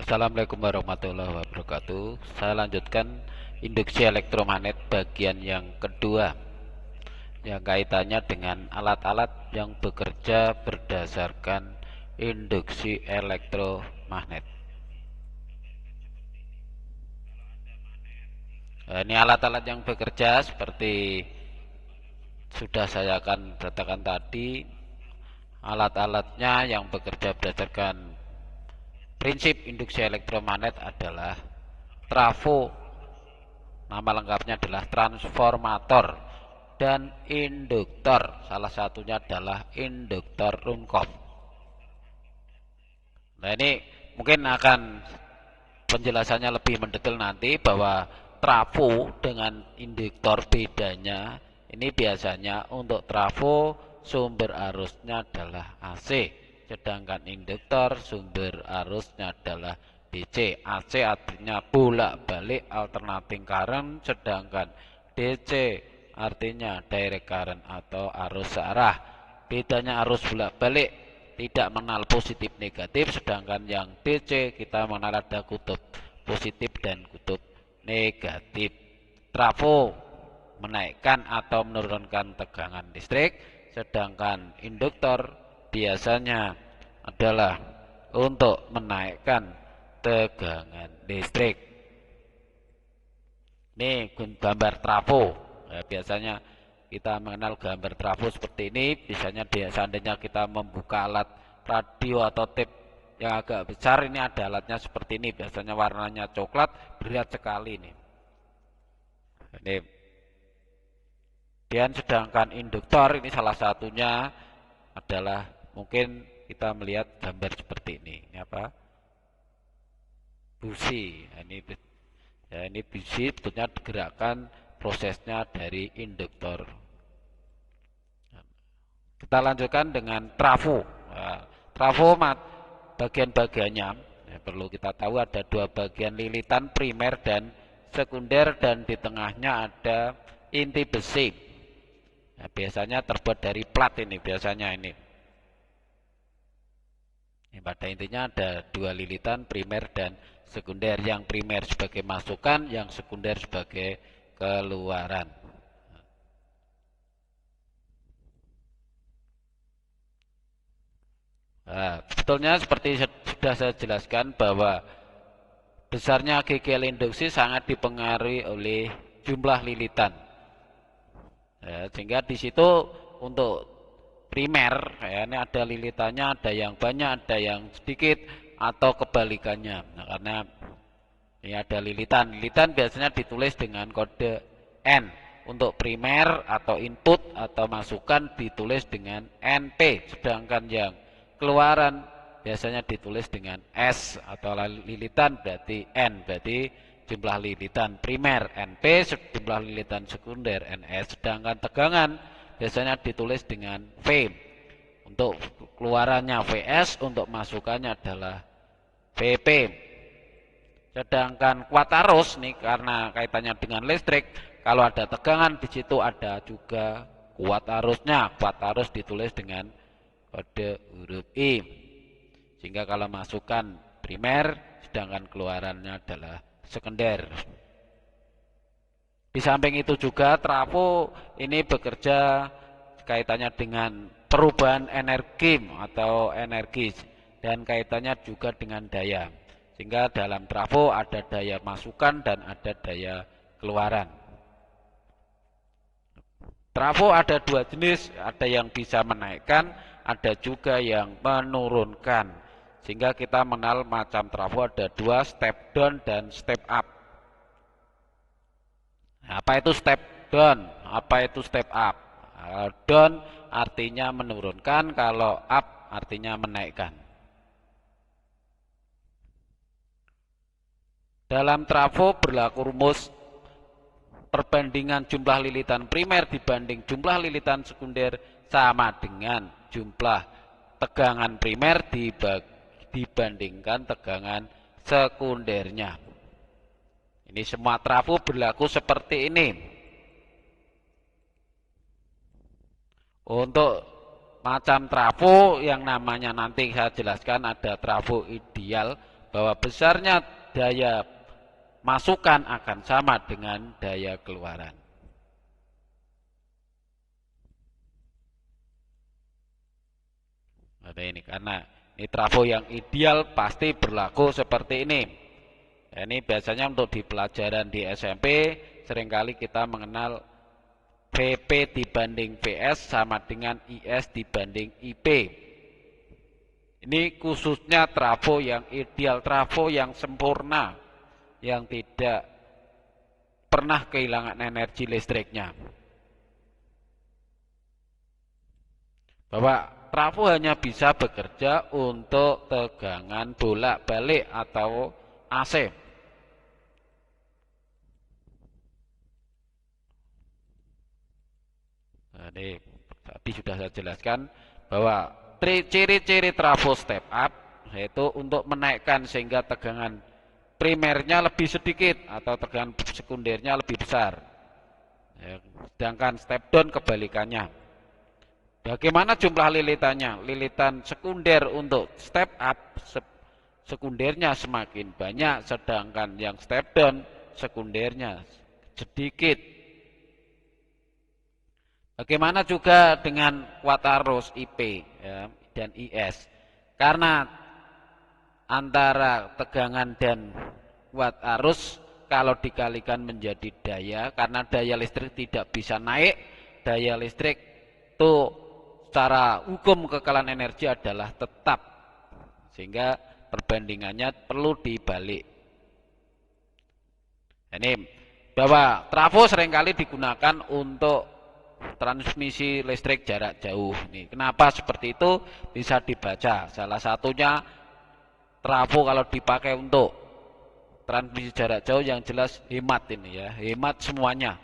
Assalamualaikum warahmatullahi wabarakatuh. Saya lanjutkan induksi elektromagnet bagian yang kedua, yang kaitannya dengan alat-alat yang bekerja berdasarkan induksi elektromagnet. Nah, ini alat-alat yang bekerja seperti sudah saya akan katakan tadi. Alat-alatnya yang bekerja berdasarkan prinsip induksi elektromagnet adalah trafo. Nama lengkapnya adalah transformator dan induktor. Salah satunya adalah induktor Runcorf. Nah, ini mungkin akan penjelasannya lebih mendetail nanti, bahwa trafo dengan induktor bedanya. Ini biasanya untuk trafo sumber arusnya adalah AC, sedangkan induktor sumber arusnya adalah DC. AC artinya bolak-balik alternating current, sedangkan DC artinya direct current atau arus searah. Bedanya arus bolak-balik tidak mengenal positif negatif, sedangkan yang DC kita mengenal ada kutub positif dan kutub negatif. Trafo menaikkan atau menurunkan tegangan listrik, sedangkan induktor biasanya adalah untuk menaikkan tegangan listrik. Ini gambar trafo. Ya, biasanya kita mengenal gambar trafo seperti ini. Biasanya seandainya kita membuka alat radio atau tape yang agak besar, ini ada alatnya seperti ini. Biasanya warnanya coklat, berat sekali ini. Dan sedangkan induktor ini salah satunya adalah, mungkin kita melihat gambar seperti ini. Ini apa? Busi. Ini busi sebetulnya gerakan prosesnya dari induktor. Kita lanjutkan dengan trafo. Nah, trafo bagian-bagiannya perlu kita tahu ada dua bagian, lilitan primer dan sekunder, dan di tengahnya ada inti besi. Nah, biasanya terbuat dari plat ini, biasanya ini. Pada intinya ada dua lilitan, primer dan sekunder. Yang primer sebagai masukan, yang sekunder sebagai keluaran. Nah, sebetulnya seperti sudah saya jelaskan, bahwa besarnya GGL induksi sangat dipengaruhi oleh jumlah lilitan. Ya, sehingga di situ untuk primer, ya, ini ada lilitannya, ada yang banyak, ada yang sedikit, atau kebalikannya. Nah, karena ini ada lilitan. Lilitan biasanya ditulis dengan kode N. Untuk primer atau input atau masukan ditulis dengan NP. Sedangkan yang keluaran biasanya ditulis dengan S, atau lilitan berarti N, berarti jumlah lilitan primer NP, jumlah lilitan sekunder NS. Sedangkan tegangan biasanya ditulis dengan V. Untuk keluarannya VS, untuk masukannya adalah VP. Sedangkan kuat arus nih, karena kaitannya dengan listrik, kalau ada tegangan di situ ada juga kuat arusnya. Kuat arus ditulis dengan kode huruf I. Sehingga kalau masukan primer, sedangkan keluarannya adalah sekunder. Di samping itu juga trafo ini bekerja kaitannya dengan perubahan energi atau energi, dan kaitannya juga dengan daya. Sehingga dalam trafo ada daya masukan dan ada daya keluaran. Trafo ada dua jenis, ada yang bisa menaikkan, ada juga yang menurunkan. Sehingga kita mengenal macam trafo ada dua, step down dan step up. Apa itu step down? Apa itu step up? Down artinya menurunkan, kalau up artinya menaikkan. Dalam trafo berlaku rumus perbandingan jumlah lilitan primer dibanding jumlah lilitan sekunder sama dengan jumlah tegangan primer dibandingkan tegangan sekundernya. Ini semua trafo berlaku seperti ini. Untuk macam trafo yang namanya nanti saya jelaskan, ada trafo ideal, bahwa besarnya daya masukan akan sama dengan daya keluaran. Ada ini karena ini trafo yang ideal pasti berlaku seperti ini. Ini biasanya untuk di pelajaran di SMP seringkali kita mengenal VP dibanding VS sama dengan IS dibanding IP. Ini khususnya trafo yang ideal, trafo yang sempurna, yang tidak pernah kehilangan energi listriknya. Bahwa trafo hanya bisa bekerja untuk tegangan bolak-balik atau AC. Nah, ini tadi sudah saya jelaskan bahwa ciri-ciri trafo step up yaitu untuk menaikkan sehingga tegangan primernya lebih sedikit atau tegangan sekundernya lebih besar. Ya, sedangkan step down kebalikannya. Bagaimana jumlah lilitannya? Lilitan sekunder untuk step up sekundernya semakin banyak, sedangkan yang step down sekundernya sedikit. Bagaimana juga dengan kuat arus IP ya, dan IS? Karena antara tegangan dan kuat arus kalau dikalikan menjadi daya, karena daya listrik tidak bisa naik, daya listrik itu secara hukum kekalahan energi adalah tetap, sehingga perbandingannya perlu dibalik. Ini bahwa trafo seringkali digunakan untuk transmisi listrik jarak jauh. Nih, kenapa seperti itu bisa dibaca? Salah satunya trafo kalau dipakai untuk transmisi jarak jauh yang jelas hemat ini ya, hemat semuanya.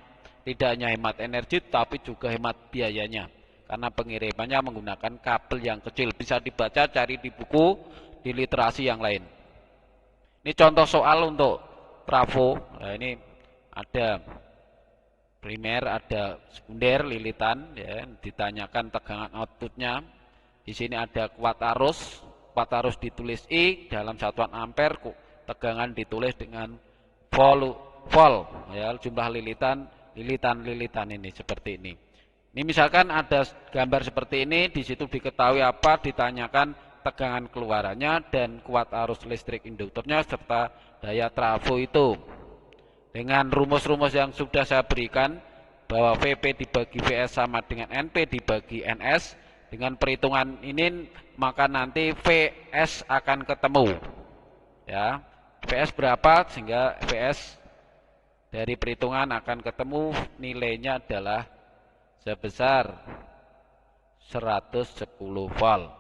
Tidak hanya hemat energi tapi juga hemat biayanya. Karena pengirimannya menggunakan kabel yang kecil. Bisa dibaca cari di buku, di literasi yang lain. Ini contoh soal untuk trafo. Nah, ini ada primer, ada sekunder lilitan ya, ditanyakan tegangan outputnya. Di sini ada kuat arus ditulis I dalam satuan ampere, tegangan ditulis dengan volt ya, jumlah lilitan ini seperti ini. Ini misalkan ada gambar seperti ini, di situ diketahui apa, ditanyakan tegangan keluarannya dan kuat arus listrik induktornya serta daya trafo itu. Dengan rumus-rumus yang sudah saya berikan, bahwa VP dibagi VS sama dengan NP dibagi NS, dengan perhitungan ini maka nanti VS akan ketemu. Ya, VS berapa sehingga VS dari perhitungan akan ketemu nilainya adalah sebesar 110 volt.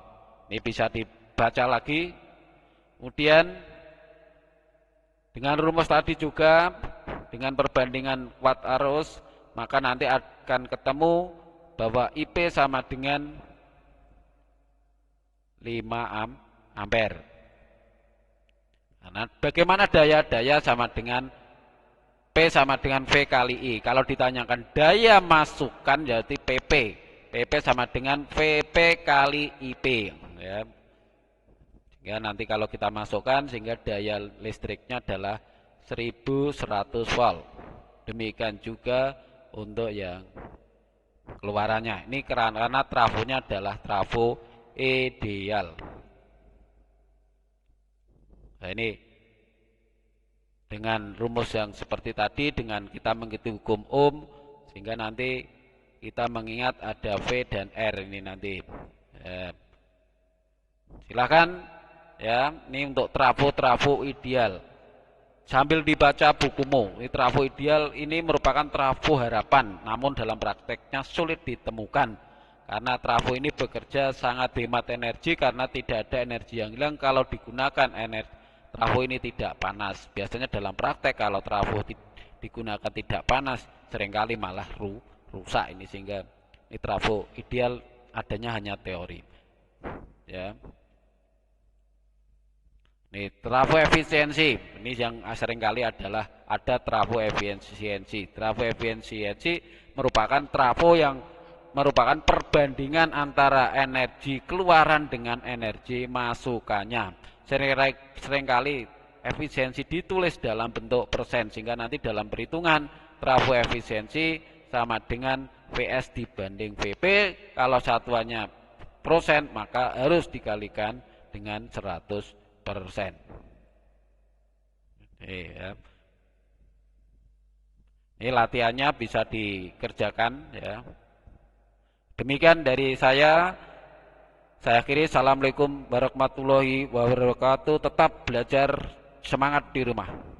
Ini bisa dibaca lagi. Kemudian dengan rumus tadi juga dengan perbandingan kuat arus, maka nanti akan ketemu bahwa IP sama dengan 5 ampere. Nah, bagaimana daya sama dengan P sama dengan V kali I. Kalau ditanyakan daya masukan jadi PP. PP sama dengan VP kali IP. Ya. Ya, nanti kalau kita masukkan sehingga daya listriknya adalah 1100 volt. Demikian juga untuk yang keluarannya. Ini karena trafonya adalah trafo ideal. Nah, ini dengan rumus yang seperti tadi, dengan kita mengikuti hukum Ohm, sehingga nanti kita mengingat ada V dan R ini nanti. Silakan ya, ini untuk trafo ideal. Sambil dibaca bukumu, ini trafo ideal ini merupakan trafo harapan, namun dalam prakteknya sulit ditemukan. Karena trafo ini bekerja sangat hemat energi karena tidak ada energi yang hilang kalau digunakan trafo ini tidak panas. Biasanya dalam praktek kalau trafo digunakan tidak panas, seringkali malah rusak ini, sehingga ini trafo ideal adanya hanya teori. Ya. Ini trafo efisiensi, ini yang seringkali adalah ada trafo efisiensi. Trafo efisiensi merupakan trafo yang perbandingan antara energi keluaran dengan energi masukannya. seringkali efisiensi ditulis dalam bentuk persen sehingga nanti dalam perhitungan trafo efisiensi sama dengan VS dibanding VP. Kalau satuannya persen maka harus dikalikan dengan 100%. Ya. Ini latihannya bisa dikerjakan ya. Demikian dari saya. Saya akhiri, assalamualaikum warahmatullahi wabarakatuh. Tetap belajar, semangat di rumah.